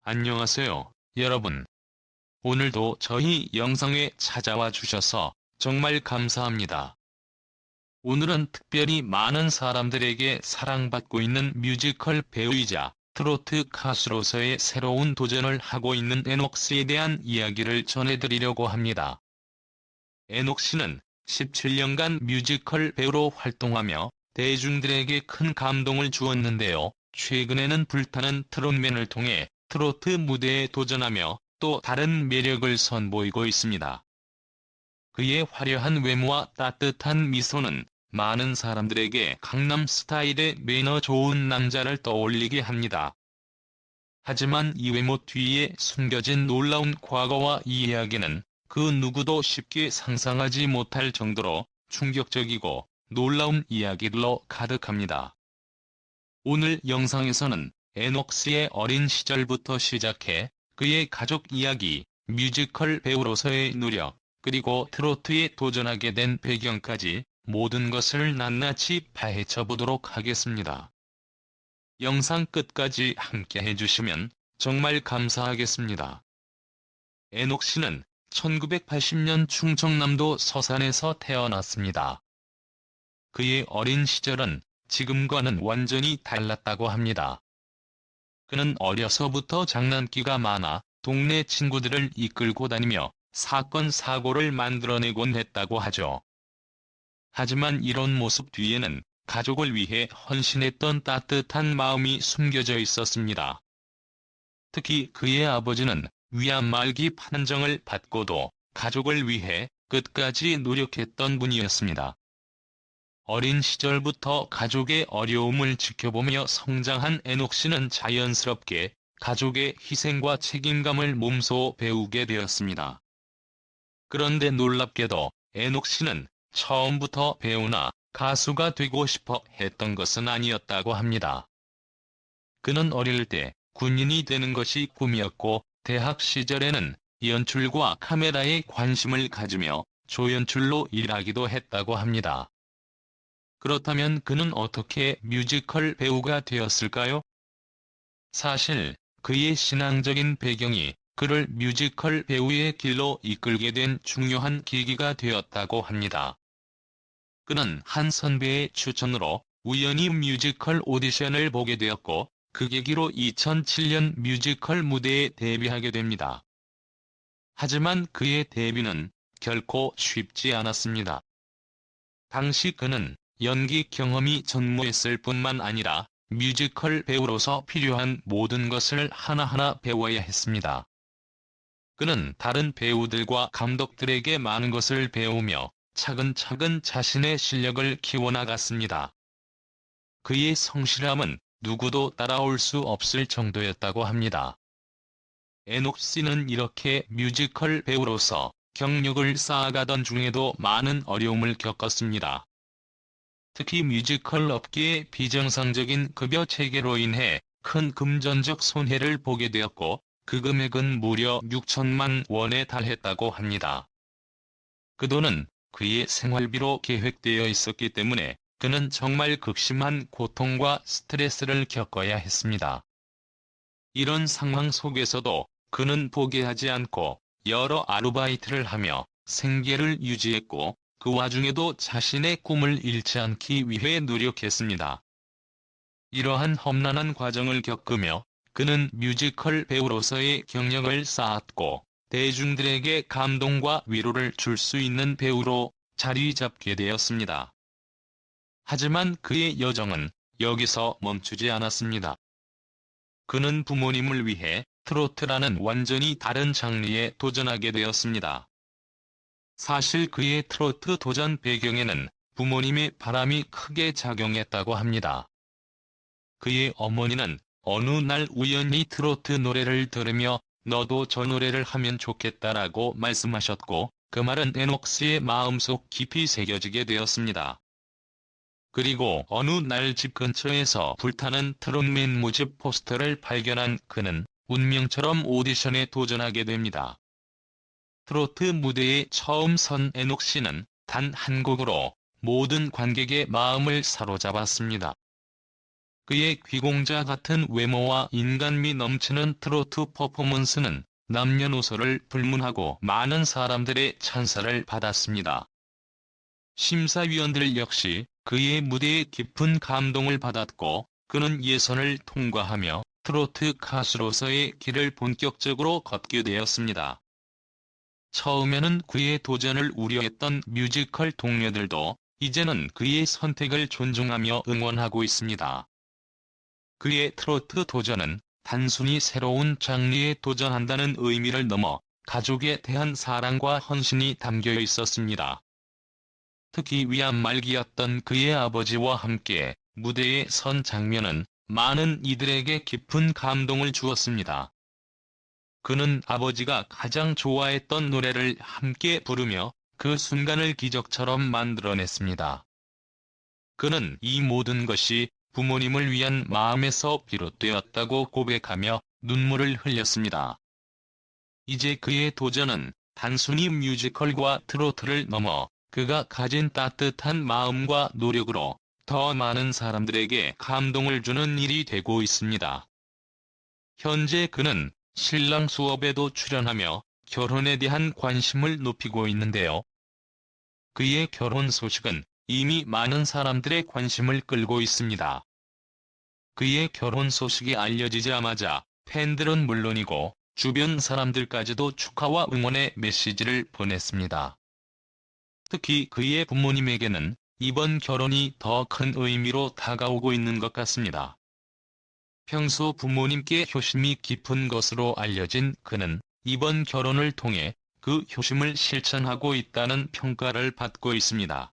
안녕하세요, 여러분. 오늘도 저희 영상에 찾아와 주셔서 정말 감사합니다. 오늘은 특별히 많은 사람들에게 사랑받고 있는 뮤지컬 배우이자 트로트 가수로서의 새로운 도전을 하고 있는 에녹 씨에 대한 이야기를 전해드리려고 합니다. 에녹 씨는 17년간 뮤지컬 배우로 활동하며 대중들에게 큰 감동을 주었는데요. 최근에는 불타는 트롯맨을 통해 트로트 무대에 도전하며 또 다른 매력을 선보이고 있습니다. 그의 화려한 외모와 따뜻한 미소는 많은 사람들에게 강남 스타일의 매너 좋은 남자를 떠올리게 합니다. 하지만 이 외모 뒤에 숨겨진 놀라운 과거와 이 이야기는 그 누구도 쉽게 상상하지 못할 정도로 충격적이고 놀라운 이야기들로 가득합니다. 오늘 영상에서는 에녹 씨의 어린 시절부터 시작해 그의 가족 이야기, 뮤지컬 배우로서의 노력, 그리고 트로트에 도전하게 된 배경까지 모든 것을 낱낱이 파헤쳐 보도록 하겠습니다. 영상 끝까지 함께 해주시면 정말 감사하겠습니다. 에녹 씨는 1980년 충청남도 서산에서 태어났습니다. 그의 어린 시절은 지금과는 완전히 달랐다고 합니다. 그는 어려서부터 장난기가 많아 동네 친구들을 이끌고 다니며 사건 사고를 만들어내곤 했다고 하죠. 하지만 이런 모습 뒤에는 가족을 위해 헌신했던 따뜻한 마음이 숨겨져 있었습니다. 특히 그의 아버지는 위암 말기 판정을 받고도 가족을 위해 끝까지 노력했던 분이었습니다. 어린 시절부터 가족의 어려움을 지켜보며 성장한 에녹 씨는 자연스럽게 가족의 희생과 책임감을 몸소 배우게 되었습니다. 그런데 놀랍게도 에녹 씨는 처음부터 배우나 가수가 되고 싶어 했던 것은 아니었다고 합니다. 그는 어릴 때 군인이 되는 것이 꿈이었고 대학 시절에는 연출과 카메라에 관심을 가지며 조연출로 일하기도 했다고 합니다. 그렇다면 그는 어떻게 뮤지컬 배우가 되었을까요? 사실 그의 신앙적인 배경이 그를 뮤지컬 배우의 길로 이끌게 된 중요한 계기가 되었다고 합니다. 그는 한 선배의 추천으로 우연히 뮤지컬 오디션을 보게 되었고 그 계기로 2007년 뮤지컬 무대에 데뷔하게 됩니다. 하지만 그의 데뷔는 결코 쉽지 않았습니다. 당시 그는 연기 경험이 전무했을 뿐만 아니라 뮤지컬 배우로서 필요한 모든 것을 하나하나 배워야 했습니다. 그는 다른 배우들과 감독들에게 많은 것을 배우며 차근차근 자신의 실력을 키워나갔습니다. 그의 성실함은 누구도 따라올 수 없을 정도였다고 합니다. 에녹 씨는 이렇게 뮤지컬 배우로서 경력을 쌓아가던 중에도 많은 어려움을 겪었습니다. 특히 뮤지컬 업계의 비정상적인 급여 체계로 인해 큰 금전적 손해를 보게 되었고 그 금액은 무려 6천만 원에 달했다고 합니다. 그 돈은 그의 생활비로 계획되어 있었기 때문에 그는 정말 극심한 고통과 스트레스를 겪어야 했습니다. 이런 상황 속에서도 그는 포기하지 않고 여러 아르바이트를 하며 생계를 유지했고 그 와중에도 자신의 꿈을 잃지 않기 위해 노력했습니다. 이러한 험난한 과정을 겪으며 그는 뮤지컬 배우로서의 경력을 쌓았고 대중들에게 감동과 위로를 줄 수 있는 배우로 자리 잡게 되었습니다. 하지만 그의 여정은 여기서 멈추지 않았습니다. 그는 부모님을 위해 트로트라는 완전히 다른 장르에 도전하게 되었습니다. 사실 그의 트로트 도전 배경에는 부모님의 바람이 크게 작용했다고 합니다. 그의 어머니는 어느 날 우연히 트로트 노래를 들으며 너도 저 노래를 하면 좋겠다라고 말씀하셨고 그 말은 에녹 씨의 마음속 깊이 새겨지게 되었습니다. 그리고 어느 날 집 근처에서 불타는 트롯맨 모집 포스터를 발견한 그는 운명처럼 오디션에 도전하게 됩니다. 트로트 무대에 처음 선 에녹 씨는 단 한 곡으로 모든 관객의 마음을 사로잡았습니다. 그의 귀공자 같은 외모와 인간미 넘치는 트로트 퍼포먼스는 남녀노소를 불문하고 많은 사람들의 찬사를 받았습니다. 심사위원들 역시 그의 무대에 깊은 감동을 받았고, 그는 예선을 통과하며 트로트 가수로서의 길을 본격적으로 걷게 되었습니다. 처음에는 그의 도전을 우려했던 뮤지컬 동료들도 이제는 그의 선택을 존중하며 응원하고 있습니다. 그의 트로트 도전은 단순히 새로운 장르에 도전한다는 의미를 넘어 가족에 대한 사랑과 헌신이 담겨 있었습니다. 특히 위암 말기였던 그의 아버지와 함께 무대에 선 장면은 많은 이들에게 깊은 감동을 주었습니다. 그는 아버지가 가장 좋아했던 노래를 함께 부르며 그 순간을 기적처럼 만들어냈습니다. 그는 이 모든 것이 부모님을 위한 마음에서 비롯되었다고 고백하며 눈물을 흘렸습니다. 이제 그의 도전은 단순히 뮤지컬과 트로트를 넘어 그가 가진 따뜻한 마음과 노력으로 더 많은 사람들에게 감동을 주는 일이 되고 있습니다. 현재 그는 신랑 수업에도 출연하며 결혼에 대한 관심을 높이고 있는데요. 그의 결혼 소식은 이미 많은 사람들의 관심을 끌고 있습니다. 그의 결혼 소식이 알려지자마자 팬들은 물론이고 주변 사람들까지도 축하와 응원의 메시지를 보냈습니다. 특히 그의 부모님에게는 이번 결혼이 더 큰 의미로 다가오고 있는 것 같습니다. 평소 부모님께 효심이 깊은 것으로 알려진 그는 이번 결혼을 통해 그 효심을 실천하고 있다는 평가를 받고 있습니다.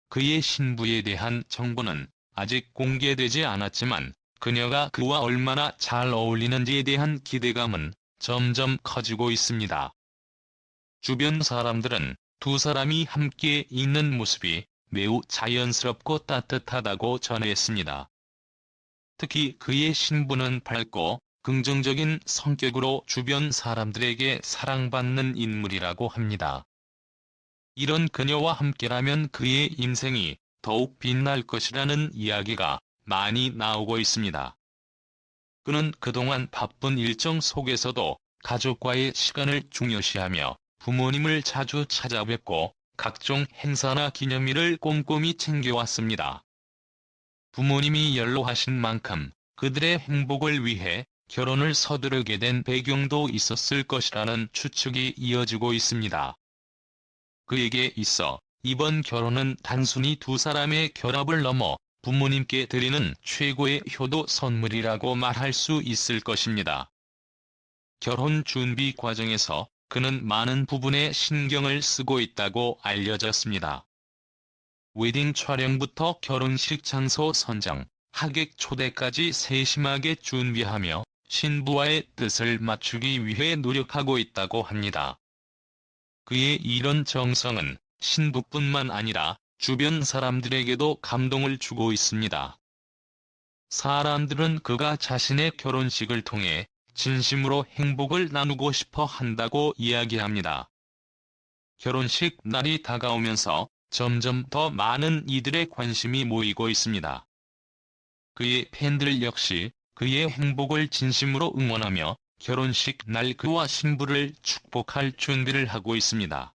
그의 신부에 대한 정보는 아직 공개되지 않았지만 그녀가 그와 얼마나 잘 어울리는지에 대한 기대감은 점점 커지고 있습니다. 주변 사람들은 두 사람이 함께 있는 모습이 매우 자연스럽고 따뜻하다고 전했습니다. 특히 그의 신부는 밝고 긍정적인 성격으로 주변 사람들에게 사랑받는 인물이라고 합니다. 이런 그녀와 함께라면 그의 인생이 더욱 빛날 것이라는 이야기가 많이 나오고 있습니다. 그는 그동안 바쁜 일정 속에서도 가족과의 시간을 중요시하며 부모님을 자주 찾아뵙고 각종 행사나 기념일을 꼼꼼히 챙겨왔습니다. 부모님이 연로하신 만큼 그들의 행복을 위해 결혼을 서두르게 된 배경도 있었을 것이라는 추측이 이어지고 있습니다. 그에게 있어 이번 결혼은 단순히 두 사람의 결합을 넘어 부모님께 드리는 최고의 효도 선물이라고 말할 수 있을 것입니다. 결혼 준비 과정에서 그는 많은 부분에 신경을 쓰고 있다고 알려졌습니다. 웨딩 촬영부터 결혼식 장소 선정, 하객 초대까지 세심하게 준비하며 신부와의 뜻을 맞추기 위해 노력하고 있다고 합니다. 그의 이런 정성은 신부뿐만 아니라 주변 사람들에게도 감동을 주고 있습니다. 사람들은 그가 자신의 결혼식을 통해 진심으로 행복을 나누고 싶어 한다고 이야기합니다. 결혼식 날이 다가오면서 점점 더 많은 이들의 관심이 모이고 있습니다. 그의 팬들 역시 그의 행복을 진심으로 응원하며 결혼식 날 그와 신부를 축복할 준비를 하고 있습니다.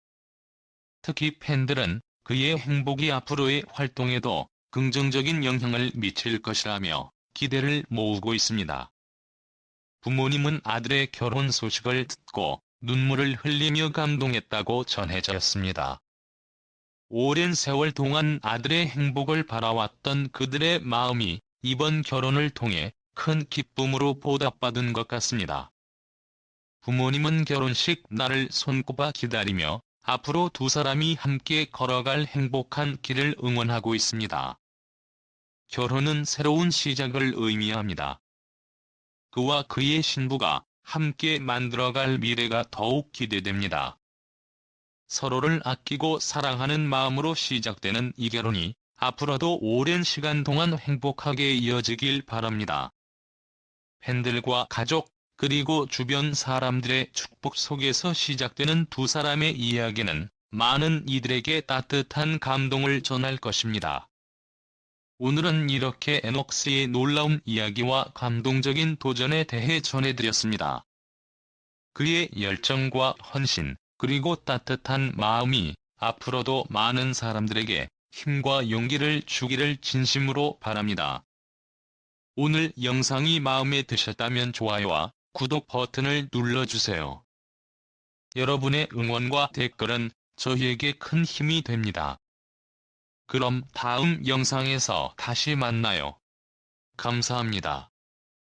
특히 팬들은 그의 행복이 앞으로의 활동에도 긍정적인 영향을 미칠 것이라며 기대를 모으고 있습니다. 부모님은 아들의 결혼 소식을 듣고 눈물을 흘리며 감동했다고 전해졌습니다. 오랜 세월 동안 아들의 행복을 바라왔던 그들의 마음이 이번 결혼을 통해 큰 기쁨으로 보답받은 것 같습니다. 부모님은 결혼식 날을 손꼽아 기다리며 앞으로 두 사람이 함께 걸어갈 행복한 길을 응원하고 있습니다. 결혼은 새로운 시작을 의미합니다. 그와 그의 신부가 함께 만들어갈 미래가 더욱 기대됩니다. 서로를 아끼고 사랑하는 마음으로 시작되는 이 결혼이 앞으로도 오랜 시간 동안 행복하게 이어지길 바랍니다. 팬들과 가족, 그리고 주변 사람들의 축복 속에서 시작되는 두 사람의 이야기는 많은 이들에게 따뜻한 감동을 전할 것입니다. 오늘은 이렇게 에녹스의 놀라운 이야기와 감동적인 도전에 대해 전해드렸습니다. 그의 열정과 헌신, 그리고 따뜻한 마음이 앞으로도 많은 사람들에게 힘과 용기를 주기를 진심으로 바랍니다. 오늘 영상이 마음에 드셨다면 좋아요와 구독 버튼을 눌러주세요. 여러분의 응원과 댓글은 저희에게 큰 힘이 됩니다. 그럼 다음 영상에서 다시 만나요. 감사합니다.